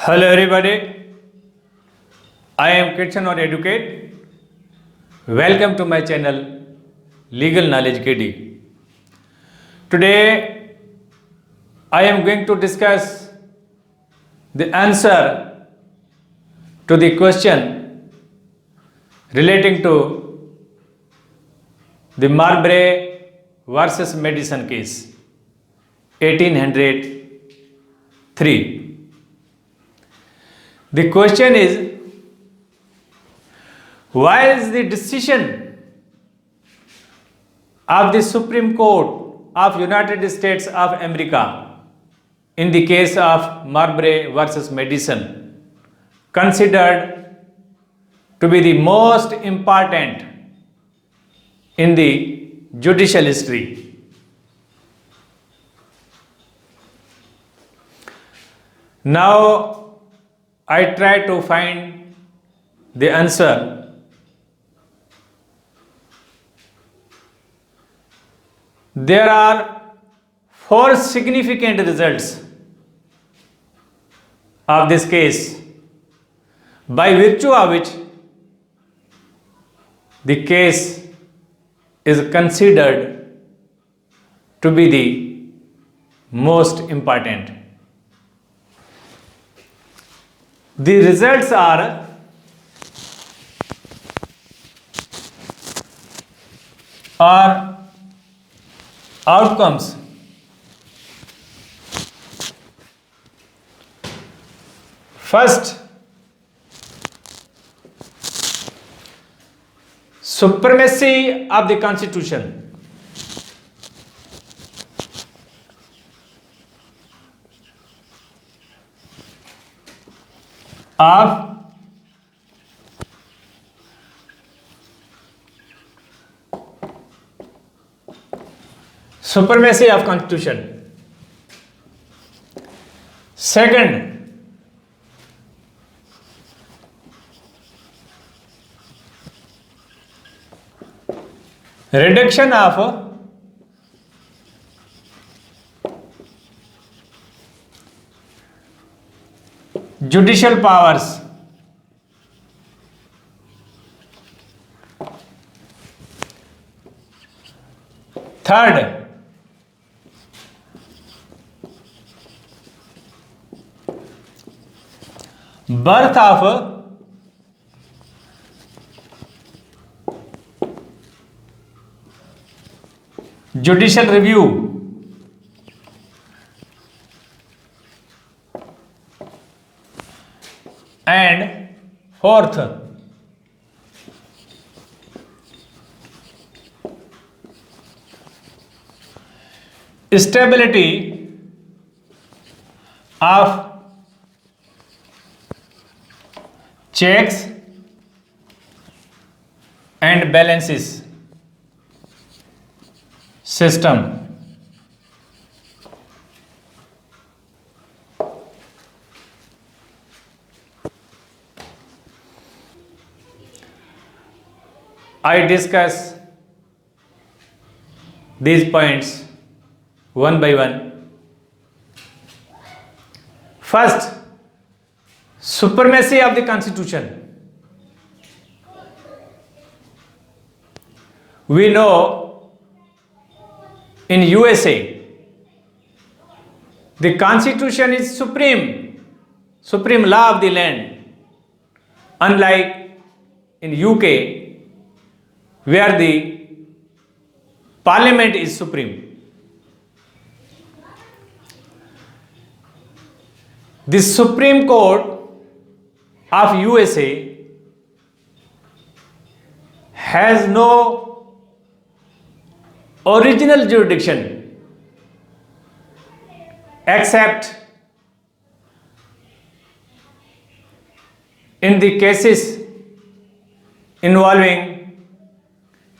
Hello everybody, I am Kirchanor Educate. Welcome to my channel Legal Knowledge KD. Today I am going to discuss the answer to the question relating to the Marbury versus Madison case 1803. The question is, why is the decision of the Supreme Court of United States of America in the case of Marbury versus Madison considered to be the most important in the judicial history? Now I try to find the answer. There are four significant results of this case, by virtue of which the case is considered to be the most important. The results are outcomes. First, supremacy of the Constitution. Of supremacy of Constitution. Second, reduction of judicial powers. Third, birth of judicial review. And fourth, stability of checks and balances system. I discuss these points one by one. First, supremacy of the Constitution. We know in USA the Constitution is supreme law of the land, unlike in UK where the Parliament is supreme. The Supreme Court of USA has no original jurisdiction except in the cases involving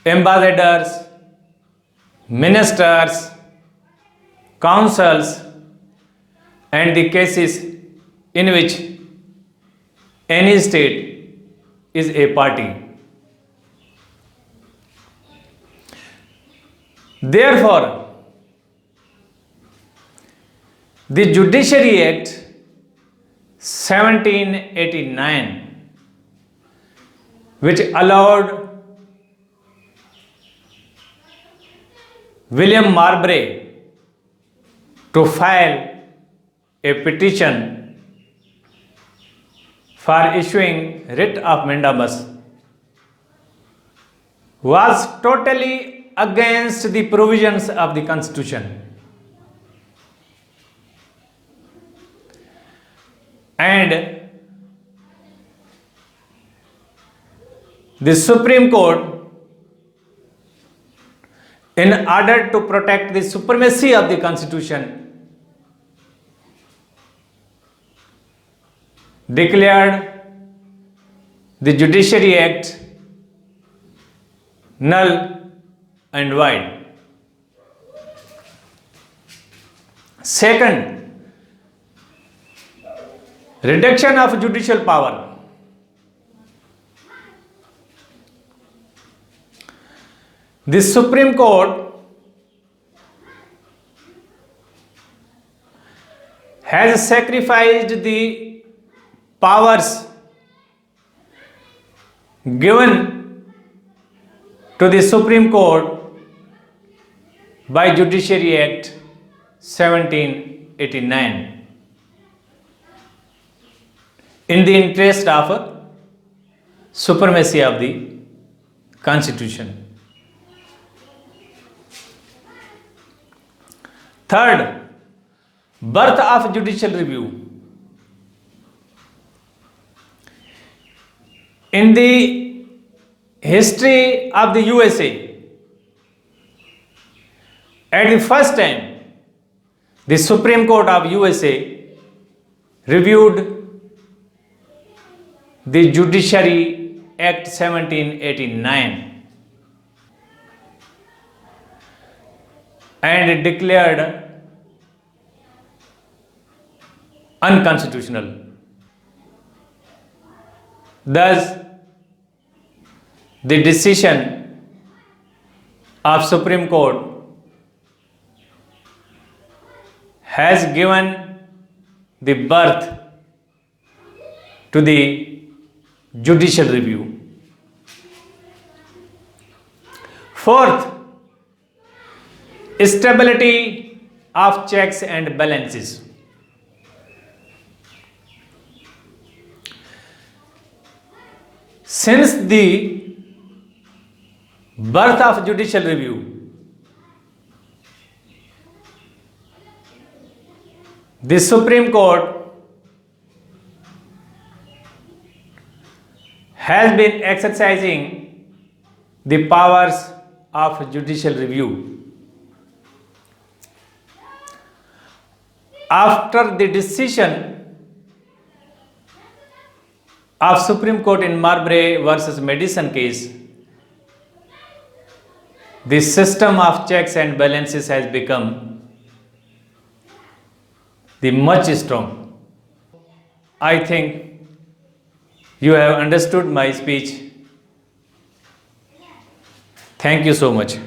ambassadors, ministers, councils, and the cases in which any state is a party. Therefore, the Judiciary Act 1789, which allowed William Marbury to file a petition for issuing writ of mandamus, was totally against the provisions of the Constitution. And the Supreme Court, in order to protect the supremacy of the Constitution, declared the Judiciary Act null and void. Second, reduction of judicial power. The Supreme Court has sacrificed the powers given to the Supreme Court by Judiciary Act 1789 in the interest of supremacy of the Constitution. Third, birth of judicial review. In the history of the USA, at the first time, the Supreme Court of USA reviewed the Judiciary Act 1789 and declared unconstitutional. Thus, the decision of Supreme Court has given the birth to the judicial review. Fourth, stability of checks and balances. Since the birth of judicial review, the Supreme Court has been exercising the powers of judicial review. After the decision of Supreme Court in Marbury versus Madison case, the system of checks and balances has become the much strong. I think you have understood my speech. Thank you so much.